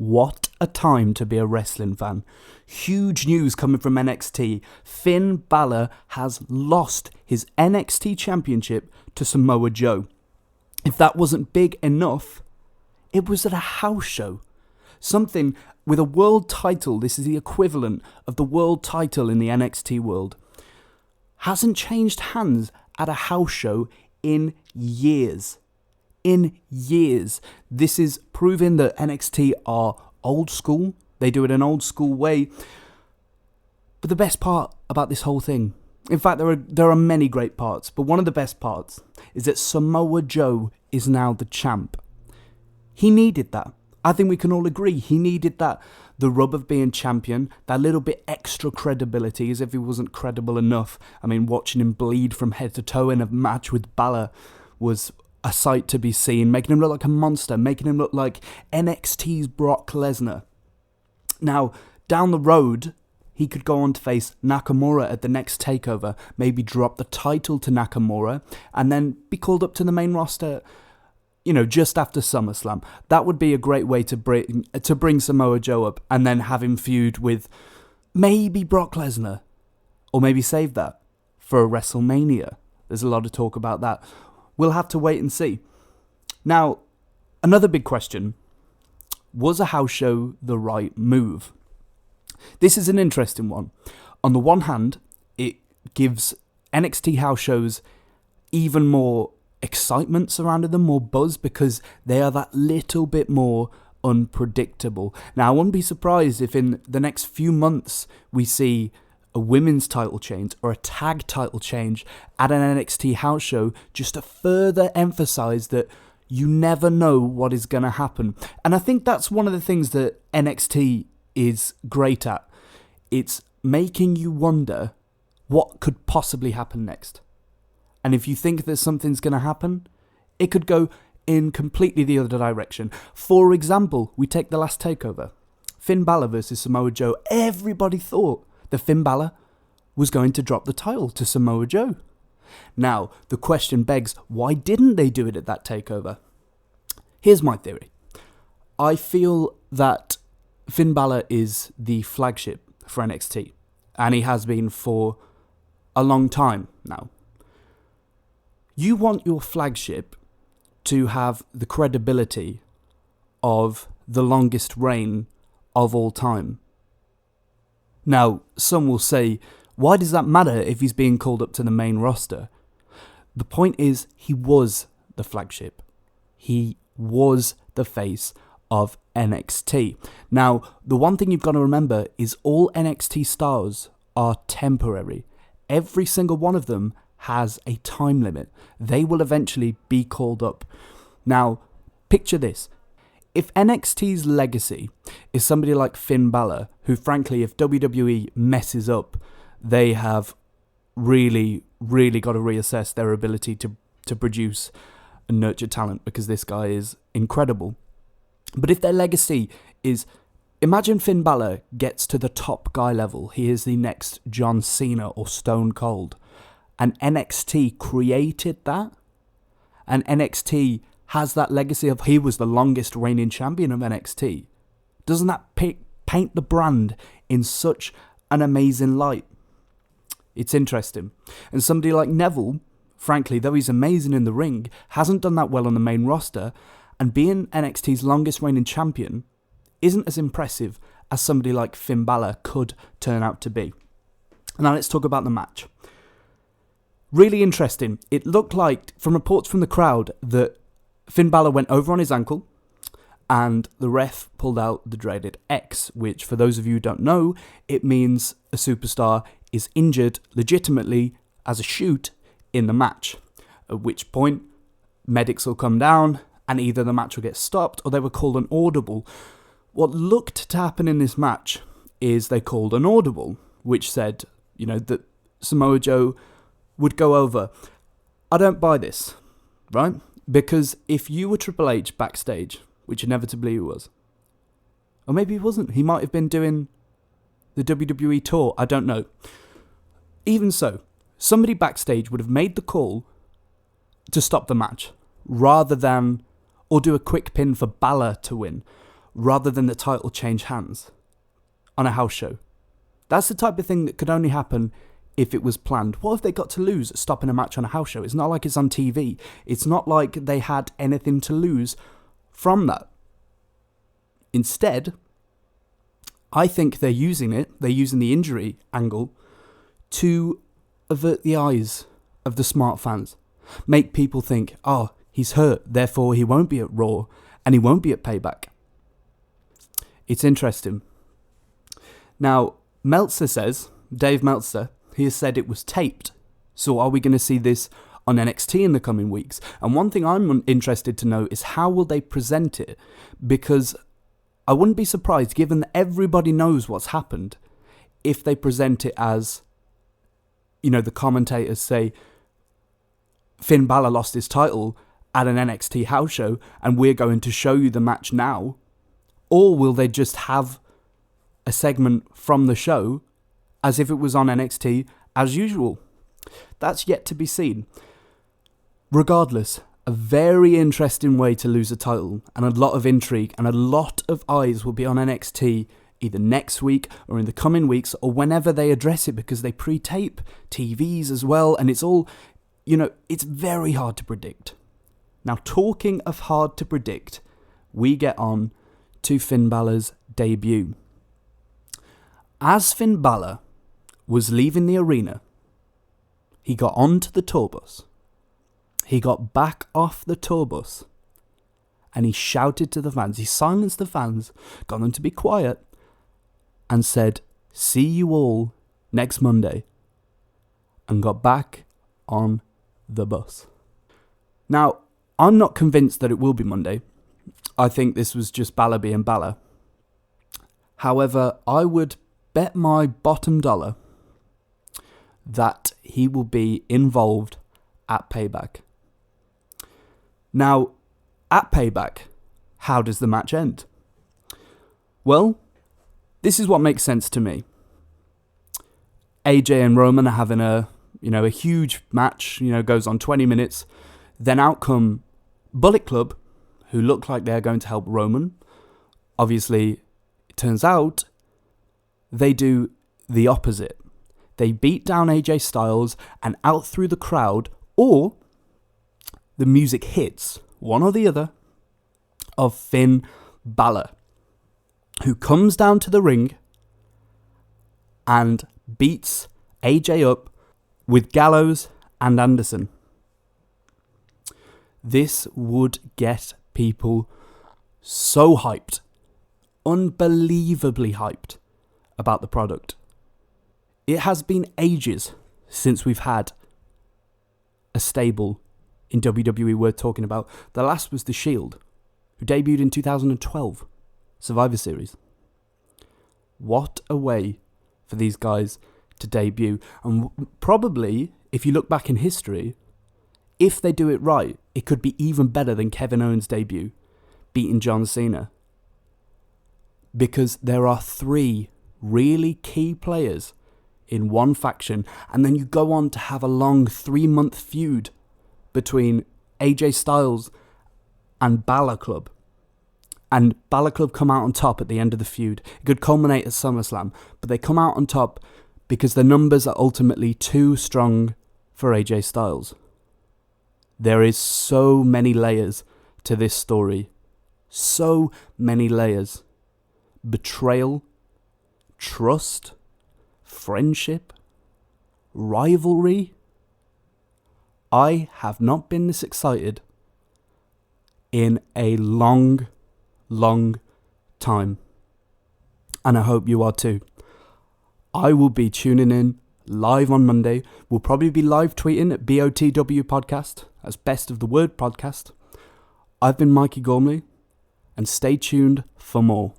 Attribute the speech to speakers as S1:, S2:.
S1: What a time to be a wrestling fan. Huge news coming from NXT. Finn Bálor has lost his NXT championship to Samoa Joe. If that wasn't big enough, it was at a house show. Something with a world title, this is the equivalent of the world title in the NXT world, hasn't changed hands at a house show in years. This is proving that NXT are old school. They do it an old school way. But the best part about this whole thing, in fact, there are many great parts, but one of the best parts is that Samoa Joe is now the champ. He needed that. I think we can all agree he needed that. The rub of being champion, that little bit extra credibility, as if he wasn't credible enough. I mean, watching him bleed from head to toe in a match with Bálor was a sight to be seen, making him look like a monster, making him look like NXT's Brock Lesnar. Now, down the road, he could go on to face Nakamura at the next takeover, maybe drop the title to Nakamura, and then be called up to the main roster, just after SummerSlam. That would be a great way to bring Samoa Joe up, and then have him feud with maybe Brock Lesnar, or maybe save that for a WrestleMania. There's a lot of talk about that. We'll have to wait and see. Now, another big question. Was a house show the right move? This is an interesting one. On the one hand, it gives NXT house shows even more excitement surrounding them, more buzz, because they are that little bit more unpredictable. Now, I wouldn't be surprised if in the next few months we see a women's title change or a tag title change at an NXT house show, just to further emphasize that you never know what is going to happen. And I think that's one of the things that NXT is great at. It's making you wonder what could possibly happen next. And if you think that something's going to happen, it could go in completely the other direction. For example, we take the last takeover. Finn Bálor versus Samoa Joe. Everybody thought that Finn Bálor was going to drop the title to Samoa Joe. Now, the question begs, why didn't they do it at that takeover? Here's my theory. I feel that Finn Bálor is the flagship for NXT, and he has been for a long time now. You want your flagship to have the credibility of the longest reign of all time. Now, some will say, why does that matter if he's being called up to the main roster? The point is, he was the flagship. He was the face of NXT. Now, the one thing you've got to remember is all NXT stars are temporary. Every single one of them has a time limit. They will eventually be called up. Now, picture this. If NXT's legacy is somebody like Finn Bálor, who frankly, if WWE messes up, they have really, really got to reassess their ability to produce and nurture talent, because this guy is incredible. But if their legacy is, imagine Finn Bálor gets to the top guy level. He is the next John Cena or Stone Cold. And NXT created that. And NXT has that legacy of he was the longest reigning champion of NXT. Doesn't that paint the brand in such an amazing light? It's interesting. And somebody like Neville, frankly, though he's amazing in the ring, hasn't done that well on the main roster, and being NXT's longest reigning champion isn't as impressive as somebody like Finn Bálor could turn out to be. Now let's talk about the match. Really interesting. It looked like, from reports from the crowd, that Finn Bálor went over on his ankle, and the ref pulled out the dreaded X, which, for those of you who don't know, it means a superstar is injured legitimately as a shoot in the match, at which point medics will come down and either the match will get stopped or they will call an audible. What looked to happen in this match is they called an audible, which said, that Samoa Joe would go over. I don't buy this, right? Because if you were Triple H backstage, which inevitably he was, or maybe he wasn't, he might have been doing the WWE tour, I don't know. Even so, somebody backstage would have made the call to stop the match, rather than, or do a quick pin for Bálor to win, rather than the title change hands on a house show. That's the type of thing that could only happen if it was planned. What have they got to lose stopping a match on a house show? It's not like it's on TV. It's not like they had anything to lose from that. Instead, I think they're using the injury angle to avert the eyes of the smart fans. Make people think, oh, he's hurt, therefore he won't be at Raw and he won't be at Payback. It's interesting. Now, Dave Meltzer, he has said it was taped. So are we going to see this on NXT in the coming weeks? And one thing I'm interested to know is how will they present it? Because I wouldn't be surprised, given that everybody knows what's happened, if they present it as, the commentators say, Finn Bálor lost his title at an NXT house show and we're going to show you the match now. Or will they just have a segment from the show as if it was on NXT as usual? That's yet to be seen. Regardless, a very interesting way to lose a title and a lot of intrigue and a lot of eyes will be on NXT either next week or in the coming weeks or whenever they address it, because they pre-tape TVs as well, and it's all, it's very hard to predict. Now, talking of hard to predict, we get on to Finn Bálor's debut. As Finn Bálor was leaving the arena, he got onto the tour bus. He got back off the tour bus and he shouted to the fans. He silenced the fans, got them to be quiet, and said, "See you all next Monday," and got back on the bus. Now, I'm not convinced that it will be Monday. I think this was just Bálor being Bálor. However, I would bet my bottom dollar that he will be involved at Payback. Now, at Payback, how does the match end? Well, this is what makes sense to me. AJ and Roman are having a huge match, goes on 20 minutes. Then out come Bullet Club, who look like they're going to help Roman. Obviously, it turns out they do the opposite. They beat down AJ Styles and out through the crowd, or the music hits, one or the other, of Finn Bálor, who comes down to the ring and beats AJ up with Gallows and Anderson. This would get people so hyped, unbelievably hyped about the product. It has been ages since we've had a stable in WWE worth talking about. The last was The Shield, who debuted in 2012, Survivor Series. What a way for these guys to debut. And probably, if you look back in history, if they do it right, it could be even better than Kevin Owens' debut, beating John Cena. Because there are 3 really key players in one faction, and then you go on to have a long 3-month feud between AJ Styles and Bálor Club. And Bálor Club come out on top at the end of the feud. It could culminate at SummerSlam, but they come out on top because the numbers are ultimately too strong for AJ Styles. There is so many layers to this story. So many layers. Betrayal, trust, friendship, rivalry. I have not been this excited in a long, long time. And I hope you are too. I will be tuning in live on Monday. We'll probably be live tweeting at BOTW Podcast, as Best of the Word Podcast. I've been Mikey Gormley, and stay tuned for more.